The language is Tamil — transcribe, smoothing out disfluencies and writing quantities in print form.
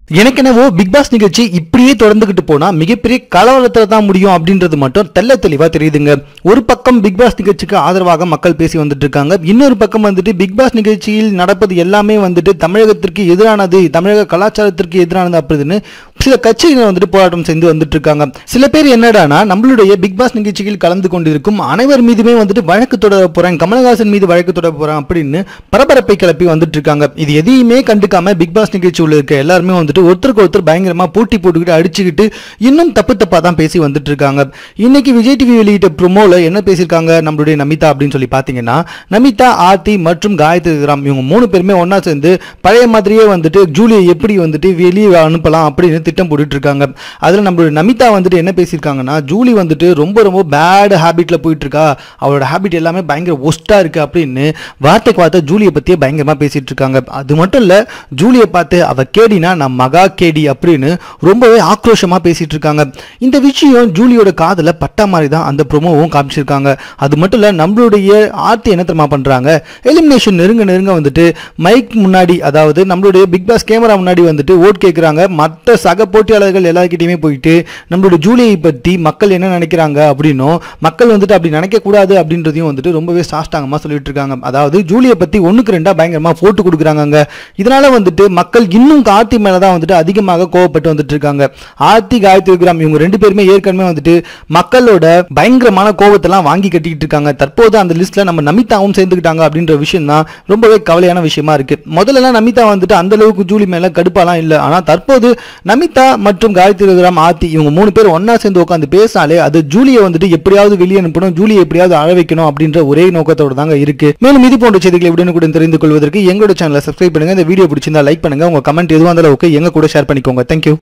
எனக்கு என்னவோ பிக் பாஸ் நிகழ்ச்சி இப்படியே தொடர்ந்துகிட்டு போனா மிகப்பெரிய கலவரத்துல தான் முடியும் அப்படின்றது மட்டும் தெளிவா தெரியுதுங்க. ஒரு பக்கம் பிக் பாஸ் நிகழ்ச்சிக்கு ஆதரவாக மக்கள் பேசி வந்துட்டு இருக்காங்க. இன்னொரு பக்கம் வந்துட்டு பிக் பாஸ் நிகழ்ச்சியில் நடப்பது எல்லாமே வந்துட்டு தமிழகத்திற்கு எதிரானது, தமிழக கலாச்சாரத்திற்கு எதிரானது அப்படின்னு சில கட்சிகள் வந்துட்டு போராட்டம் செய்து வந்துட்டு இருக்காங்க. சில பேர் என்னடானா நம்மளுடைய பிக் பாஸ் நிகழ்ச்சியில் கலந்து கொண்டிருக்கும் அனைவர் மீதுமே வந்துட்டு வழக்கு தொடர போறேன், கமலஹாசன் மீது வழக்கு தொடர போறேன் அப்படின்னு பரபரப்பை கிளப்பி வந்துட்டு இருக்காங்க. இது எதையுமே கண்டுக்காம பிக் பாஸ் நிகழ்ச்சி உள்ள இருக்க எல்லாருமே வந்துட்டு ஒருத்தருக்கு ஒருத்தர் பயங்கரமா போட்டி போட்டுக்கிட்டு அடிச்சுக்கிட்டு இன்னும் தப்பா தான் பேசி வந்துட்டு இருக்காங்க. இன்னைக்கு விஜய் டிவி வெளியிட்ட ப்ரோமோல என்ன பேசியிருக்காங்க நம்மளுடைய நமிதா அப்படின்னு சொல்லி பாத்தீங்கன்னா, நமிதா, ஆர்த்தி மற்றும் காயத்ரி ராம் இவங்க 3 பேருமே ஒன்னா சேர்ந்து பழைய மாதிரியே வந்துட்டு ஜூலியை எப்படி வந்துட்டு வெளியே அனுப்பலாம் அப்படின்னு திட்டம் போட்டுட்டு இருக்காங்க. அதுல நம்மளுடைய நமிதா வந்துட்டு என்ன பேசியிருக்காங்கன்னா, ஜூலி வந்துட்டு ரொம்ப பேட் ஹேபிட்ல போயிட்டு இருக்கா, அவளோட ஹேபிட் எல்லாமே பயங்கர ஒஸ்டா இருக்கு அப்படின்னு வார்த்தைக்கு வார்த்தை ஜூலியை பத்தியே பயங்கரமா பேசிட்டு இருக்காங்க. அது மட்டும் இல்ல, ஜூலியை பார்த்து அவ கேடினா நான் மகா கேடி அப்படின்னு ரொம்பவே ஆக்ரோஷமா பேசிட்டு இருக்காங்க. இந்த விஷயம் ஜூலியோட காதல பட்டா மாதிரி தான் அந்த ப்ரோமோவும் காமிச்சிருக்காங்க. அது மட்டும் இல்ல, நம்மளுடைய ஆர்த்தி என்ன தெரியுமா பண்றாங்க, எலிமினேஷன் நெருங்க வந்துட்டு மைக் முன்னாடி, அதாவது நம்மளுடைய பிக் பாஸ் கேமரா முன்னாடி வந்துட்டு ஓட் கேட்கிறாங்க. மற்ற சக போட்டியாளர்கள் எல்லார்கிட்டயுமே போயிட்டு நம்மளுடைய ஜூலியை பத்தி மக்கள் என்ன நினைக்கிறாங்க அப்படின்னும், மக்கள் வந்துட்டு அப்படி நினைக்க கூடாது அப்படின்றதையும் வந்துட்டு ரொம்பவே சாஷ்டாங்கமா சொல்லிட்டு இருக்காங்க. அதாவது ஜூலியை பத்தி 1க்கு 2 பயங்கரமா போட்டு கொடுக்குறாங்க. இதனால வந்துட்டு மக்கள் இன்னும் ஆர்த்தி மேலதான் வந்துட்டு அதிகமாக கோவப்பட்டு வந்துட்டு இருக்காங்க. ஆர்த்தி, காயத்ரி ராம் இவங்க 2 பேருமே ஏற்கனவே வந்துட்டு மக்களோட பயங்கரமான கோவத்தெல்லாம் வாங்கி கட்டிக்கிட்டு இருக்காங்க. தற்போது அந்த லிஸ்ட்ல நம்ம நமிதாவும் சேர்ந்துக்கிட்டாங்க அப்படின்ற விஷயம் தான் ரொம்பவே கவலையான விஷயமா இருக்கு. முதல்ல நமிதா வந்துட்டு அந்த அளவுக்கு ஜூலி மேல கடுப்பாலாம் இல்ல. ஆனா தற்போது நமிதா மற்றும் காயத்ரி ராம், ஆர்த்தி இவங்க 3 பேர் ஒன்னா சேர்ந்து உட்காந்து பேசினாலே அது ஜூலியை வந்துட்டு எப்படியாவது வெளியே அனுப்பணும், ஜூலியை எப்படியாவது அழ வைக்கணும் அப்படின்ற ஒரே நோக்கத்தோட தாங்க இருக்கு. மேலும் இது போன்ற செய்திகளை உடனுக்குடன் தெரிந்து கொள்வதற்கு எங்களோட சேனலை சப்ஸ்கிரைப் பண்ணுங்க. இந்த வீடியோ பிடிச்சிருந்தா லைக் பண்ணுங்க. உங்க கமெண்ட் எதுவாக இருந்தாலும் ஓகே, எங்க கூட ஷேர் பண்ணிக்கோங்க. தேங்க்யூ.